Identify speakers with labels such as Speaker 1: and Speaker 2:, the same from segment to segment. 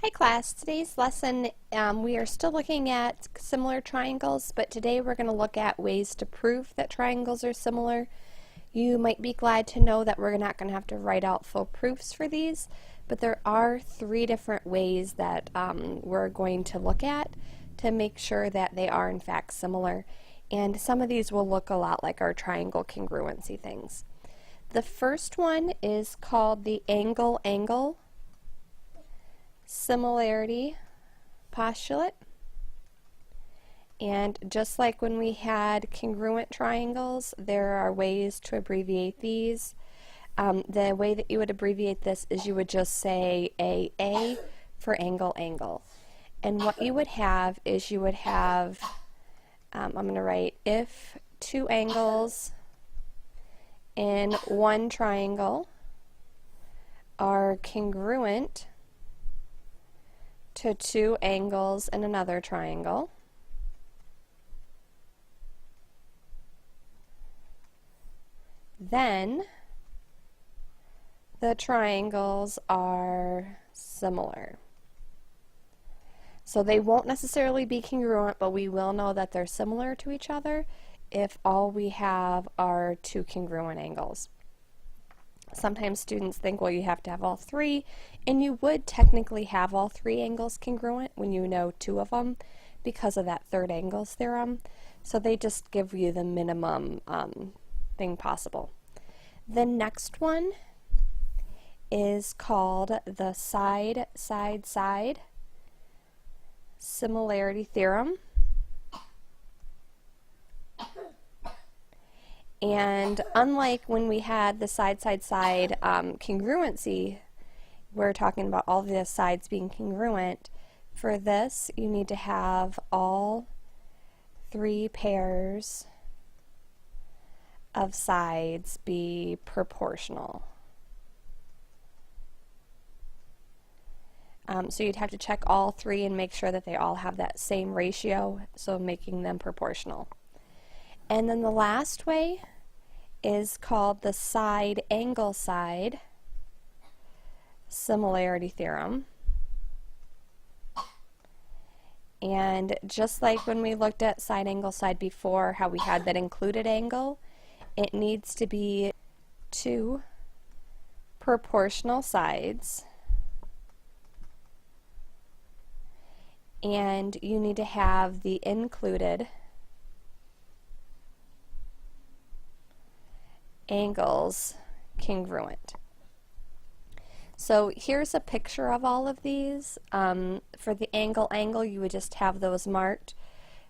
Speaker 1: Hi class, today's lesson we are still looking at similar triangles, but today we're going to look at ways to prove that triangles are similar. You might be glad to know that we're not going to have to write out full proofs for these, but there are three different ways that we're going to look at to make sure that they are in fact similar, and some of these will look a lot like our triangle congruency things. The first one is called the angle-angle similarity postulate, and just like when we had congruent triangles, there are ways to abbreviate these. The way that you would abbreviate this is you would just say A for angle-angle, and what you would have is you would have I'm going to write if two angles in one triangle are congruent to two angles in another triangle, then the triangles are similar. So they won't necessarily be congruent, but we will know that they're similar to each other if all we have are two congruent angles. Sometimes students think, well, you have to have all three, and you would technically have all three angles congruent when you know two of them because of that third angles theorem. So they just give you the minimum thing possible. The next one is called the side-side-side similarity theorem. And unlike when we had the side-side-side congruency, we're talking about all the sides being congruent. For this, you need to have all three pairs of sides be proportional. So you'd have to check all three and make sure that they all have that same ratio, so making them proportional. And then the last way is called the side-angle-side similarity theorem. And just like when we looked at side-angle-side before, how we had that included angle, it needs to be two proportional sides, and you need to have the included angles congruent. So here's a picture of all of these. For the angle-angle, you would just have those marked.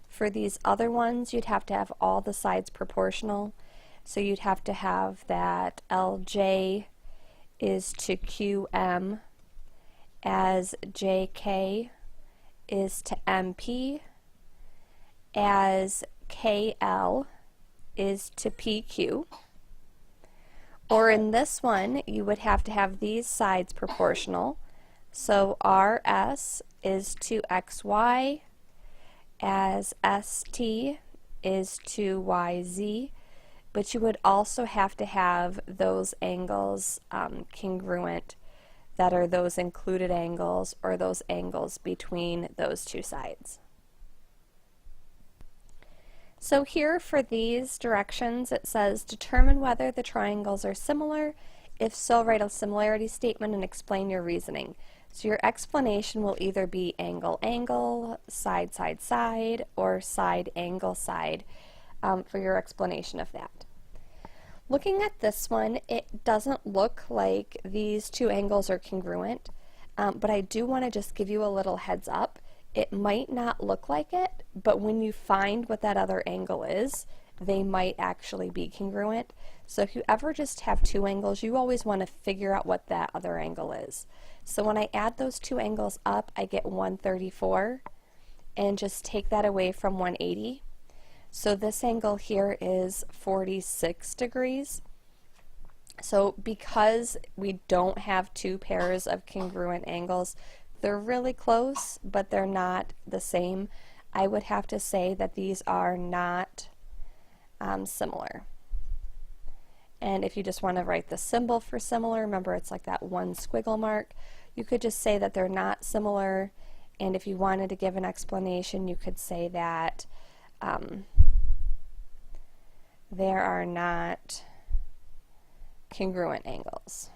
Speaker 1: For these other ones, you'd have to have all the sides proportional. So you'd have to have that LJ is to QM as JK is to MP, as KL is to PQ. Or in this one, you would have to have these sides proportional. So RS is to XY as ST is to YZ, but you would also have to have those angles congruent that are those included angles or those angles between those two sides. So here for these directions it says determine whether the triangles are similar. If so, write a similarity statement and explain your reasoning. So your explanation will either be angle-angle, side-side-side, or side-angle-side for your explanation of that. Looking at this one, it doesn't look like these two angles are congruent, but I do want to just give you a little heads up. It might not look like it, but when you find what that other angle is, they might actually be congruent. So if you ever just have two angles, you always want to figure out what that other angle is. So when I add those two angles up, I get 134, and just take that away from 180. So this angle here is 46 degrees. So because we don't have two pairs of congruent angles, they're really close, but they're not the same. I would have to say that these are not similar. And if you just want to write the symbol for similar, remember it's like that one squiggle mark. You could just say that they're not similar, and if you wanted to give an explanation, you could say that there are not congruent angles.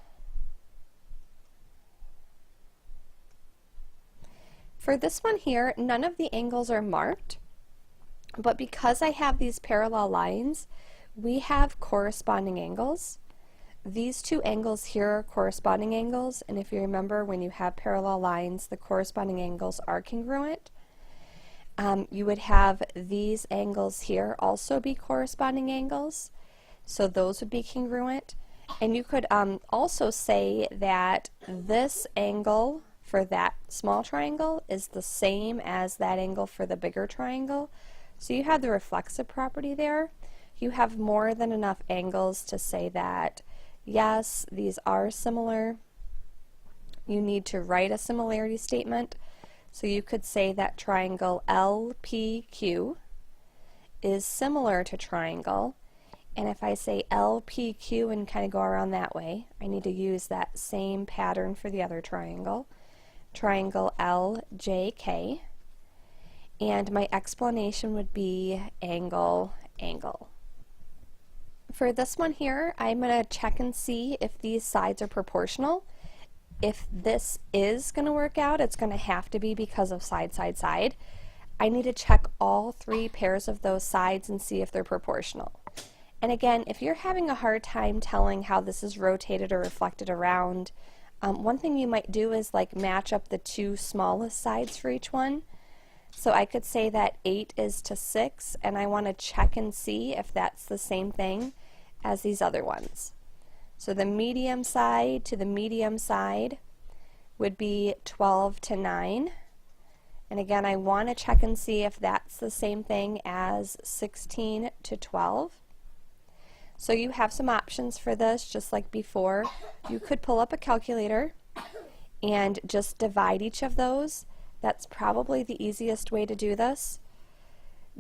Speaker 1: For this one here, none of the angles are marked, but because I have these parallel lines, we have corresponding angles. These two angles here are corresponding angles, and if you remember, when you have parallel lines, the corresponding angles are congruent. You would have these angles here also be corresponding angles, so those would be congruent. And you could also say that this angle for that small triangle is the same as that angle for the bigger triangle. So you have the reflexive property there. You have more than enough angles to say that, yes, these are similar. You need to write a similarity statement. So you could say that triangle LPQ is similar to triangle. And if I say LPQ and kind of go around that way, I need to use that same pattern for the other triangle. Triangle LJK. And my explanation would be angle, angle. For this one here, I'm going to check and see if these sides are proportional. If this is going to work out, it's going to have to be because of side, side, side. I need to check all three pairs of those sides and see if they're proportional. And again, if you're having a hard time telling how this is rotated or reflected around, one thing you might do is like match up the two smallest sides for each one. So I could say that 8 is to 6, and I want to check and see if that's the same thing as these other ones. So the medium side to the medium side would be 12 to 9. And again, I want to check and see if that's the same thing as 16 to 12. So you have some options for this, just like before. You could pull up a calculator and just divide each of those. That's probably the easiest way to do this.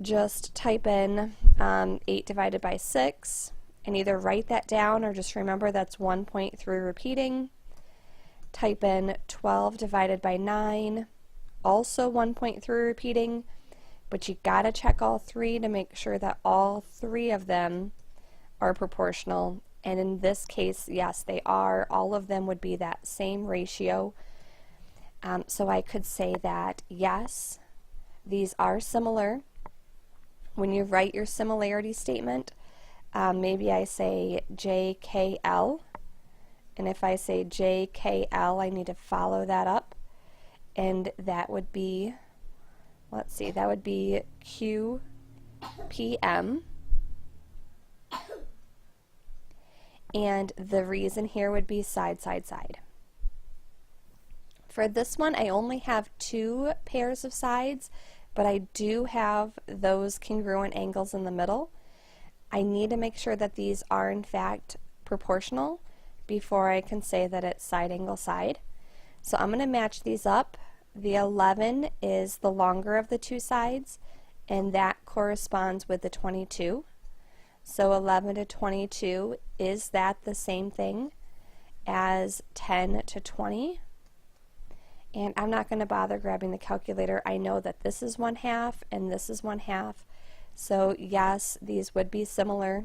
Speaker 1: Just type in 8 divided by 6 and either write that down or just remember that's 1 point through repeating. Type in 12 divided by 9, also 1 point through repeating, but you gotta check all three to make sure that all three of them are proportional. And in this case, yes, they are. All of them would be that same ratio. So I could say that, yes, these are similar. When you write your similarity statement, maybe I say JKL, and if I say JKL, I need to follow that up, and that would be, let's see, that would be QPM, and the reason here would be side, side, side. For this one, I only have 2 pairs of sides, but I do have those congruent angles in the middle. I need to make sure that these are in fact proportional before I can say that it's side angle side. So I'm going to match these up. The 11 is the longer of the 2 sides, and that corresponds with the 22. So 11 to 22, is that the same thing as 10 to 20? And I'm not going to bother grabbing the calculator. I know that this is 1/2 and this is 1/2. So yes, these would be similar.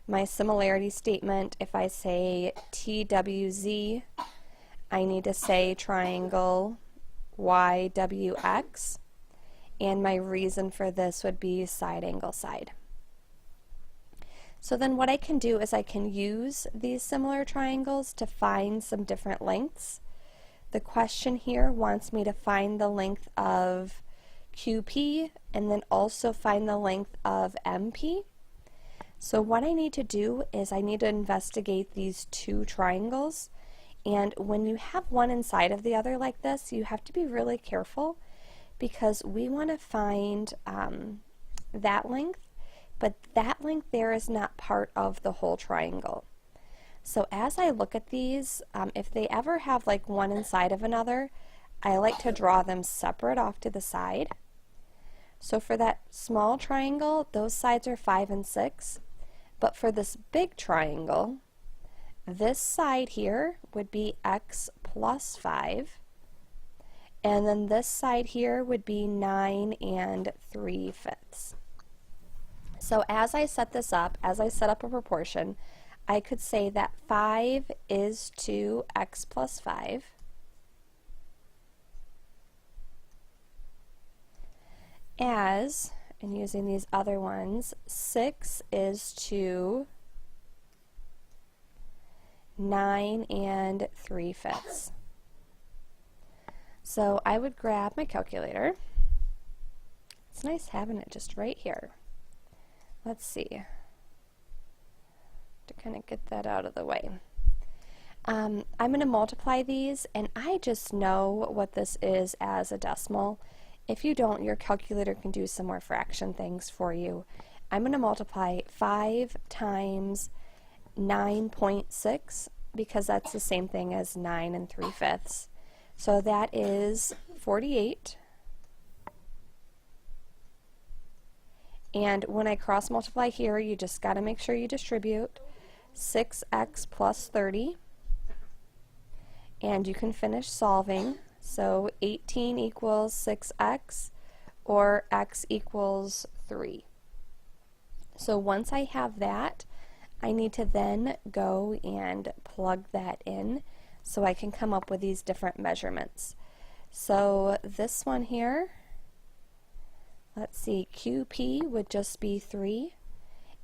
Speaker 1: My similarity statement, if I say TWZ, I need to say triangle YWX. And my reason for this would be side angle side. So then what I can do is I can use these similar triangles to find some different lengths. The question here wants me to find the length of QP and then also find the length of MP. So what I need to do is I need to investigate these 2 triangles, and when you have one inside of the other like this, you have to be really careful because we want to find that length, but that length there is not part of the whole triangle. So as I look at these, if they ever have like one inside of another, I like to draw them separate off to the side. So for that small triangle, those sides are 5 and 6. But for this big triangle, this side here would be x plus 5. And then this side here would be 9 3/5. So as I set this up, as I set up a proportion, I could say that 5 is to x plus 5. As, and using these other ones, 6 is to 9 3/5. So I would grab my calculator. It's nice having it just right here. Let's see, to kind of get that out of the way. I'm going to multiply these, and I just know what this is as a decimal. If you don't, your calculator can do some more fraction things for you. I'm going to multiply 5 times 9.6 because that's the same thing as 9 3/5. So that is 48. And when I cross multiply here, you just got to make sure you distribute 6x plus 30. And you can finish solving. So 18 equals 6x, or x equals 3. So once I have that, I need to then go and plug that in so I can come up with these different measurements. So this one here, let's see, QP would just be 3.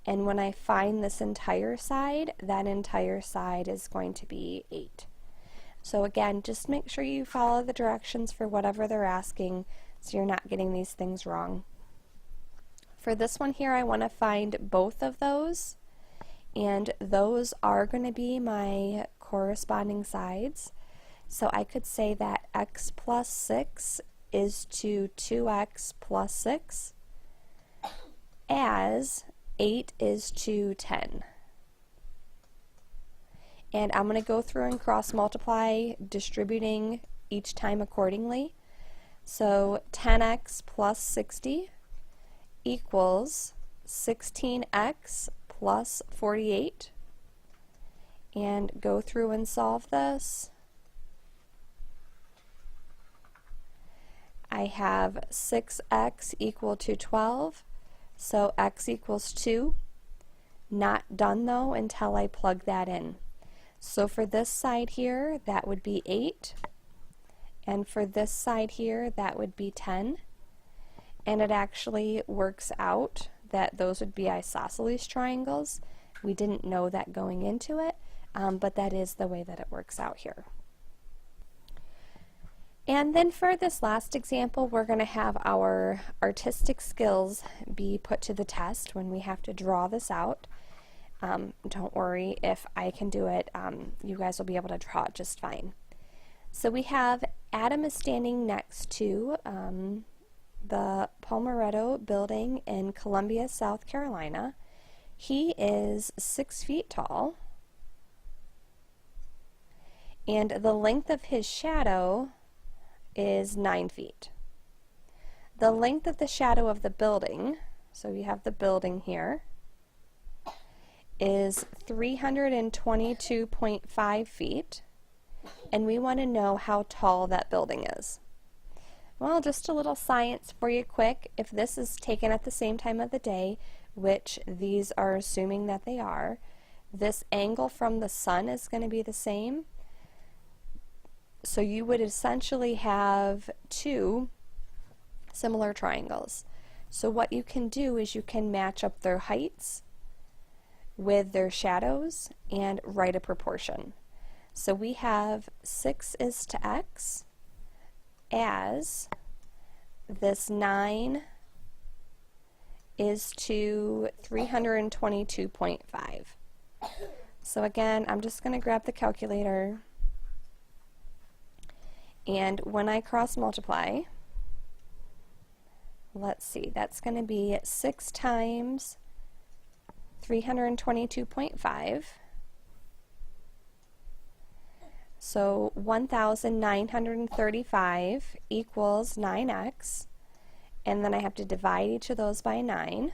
Speaker 1: And when I find this entire side, that entire side is going to be 8. So again, just make sure you follow the directions for whatever they're asking so you're not getting these things wrong. For this one here, I want to find both of those, and those are going to be my corresponding sides. So I could say that x plus 6 is to 2x plus 6, as 8 is to 10. And I'm going to go through and cross multiply, distributing each time accordingly. So 10x plus 60 equals 16x plus 48. And go through and solve this. I have 6x equal to 12, so x equals 2. Not done though until I plug that in. So for this side here, that would be 8, and for this side here, that would be 10. And it actually works out that those would be isosceles triangles. We didn't know that going into it, but that is the way that it works out here. And then for this last example, we're going to have our artistic skills be put to the test when we have to draw this out. Don't worry, if I can do it, you guys will be able to draw it just fine. So we have Adam is standing next to the Palmetto building in Columbia, South Carolina. He is 6 feet tall, and the length of his shadow is 9 feet. The length of the shadow of the building, so you have the building here, is 322.5 feet, and we want to know how tall that building is. Well, just a little science for you quick. If this is taken at the same time of the day, which these are assuming that they are, this angle from the sun is going to be the same. So you would essentially have two similar triangles. So what you can do is you can match up their heights with their shadows and write a proportion. So we have 6 is to x, as this 9 is to 322.5. So again, I'm just going to grab the calculator, and when I cross multiply, let's see, that's going to be 6 times 322.5. So 1,935 equals 9x, and then I have to divide each of those by 9.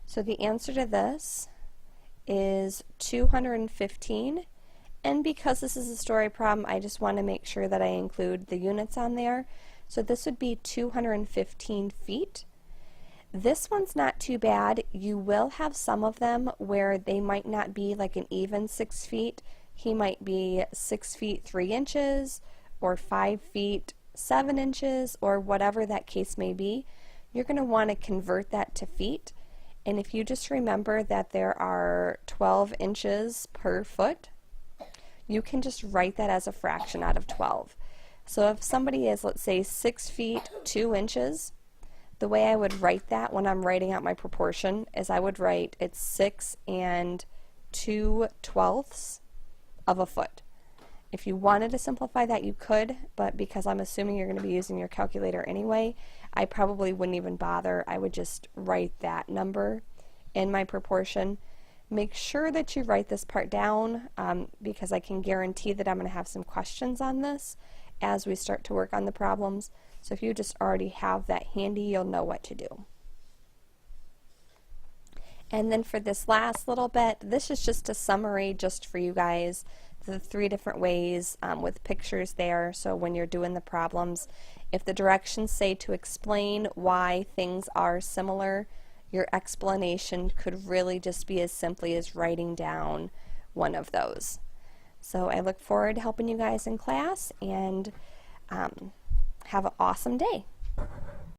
Speaker 1: So the answer to this is 215. And because this is a story problem, I just want to make sure that I include the units on there. So this would be 215 feet. This one's not too bad. You will have some of them where they might not be like an even 6 feet. He might be 6 feet 3 inches or 5 feet 7 inches or whatever that case may be. You're going to want to convert that to feet. And if you just remember that there are 12 inches per foot, you can just write that as a fraction out of 12. So if somebody is, let's say, 6 feet 2 inches, the way I would write that when I'm writing out my proportion is I would write it's 6 2/12 of a foot. If you wanted to simplify that, you could, but because I'm assuming you're going to be using your calculator anyway, I probably wouldn't even bother. I would just write that number in my proportion. Make sure that you write this part down because I can guarantee that I'm going to have some questions on this as we start to work on the problems. So if you just already have that handy, you'll know what to do. And then for this last little bit, this is just a summary just for you guys, the 3 different ways with pictures there. So when you're doing the problems, if the directions say to explain why things are similar, your explanation could really just be as simply as writing down one of those. So I look forward to helping you guys in class, and have an awesome day.